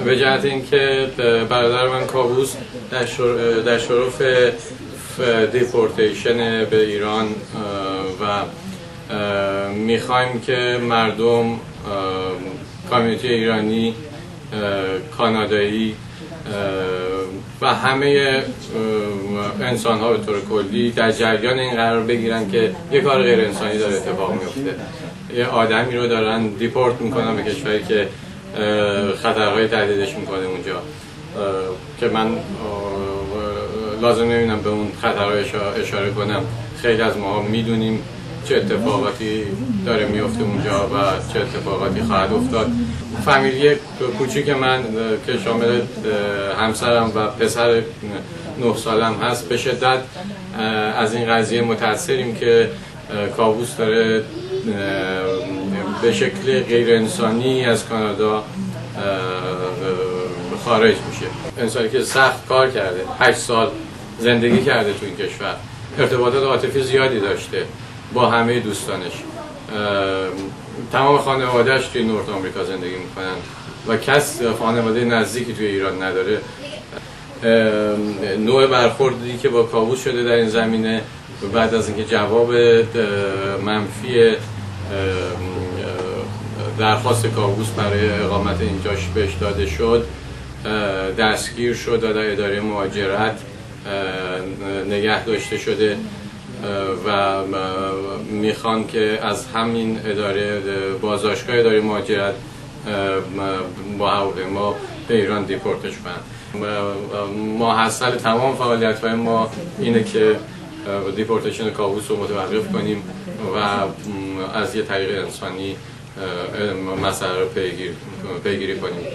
به جهت اینکه برادر من کاووس در شرف دیپورتیشن به ایران و میخوایم که مردم، کامیونیتی ایرانی، کانادایی و همه انسان ها به طور کلی در جریان این قرار بگیرن که یک کار غیر انسانی داره اتفاق میفته. یه آدمی رو دارن دیپورت میکنن به کشوری که خطرهای تهدیدش میکنه اونجا، که من لازم نمیدونم به اون خطرهای اشاره کنم. خیلی از ما میدونیم چه اتفاقاتی داره میفته اونجا و چه اتفاقاتی خواهد افتاد. فامیلی کوچیک من که شامل همسرم و پسر 9 سالم هست به شدت از این قضیه متاثریم که کاووس داره به شکل غیر انسانی از کانادا خارج میشه. انسانی که سخت کار کرده، 8 سال زندگی کرده تو این کشور، ارتباطات عاطفی زیادی داشته با همه دوستانش، تمام خانواده‌اش توی نورت آمریکا زندگی میکنن و کس خانواده نزدیکی توی ایران نداره. نوع برخوردی که با کاووس شده در این زمینه بعد از اینکه جواب منفی درخواست کاووس برای اقامت اینجاش بهش داده شد، دستگیر شد و در اداره مهاجرت نگه داشته شده و میخوان که از همین اداره بازداشتگاه اداره مهاجرت با هواپیما به ایران دیپورتش کنن. ما حاصل تمام فعالیت‌های ما اینه که دیپورتیشن کاووس رو متوقف کنیم و از یه طریق انسانی مسئله رو پیگیری کنیم.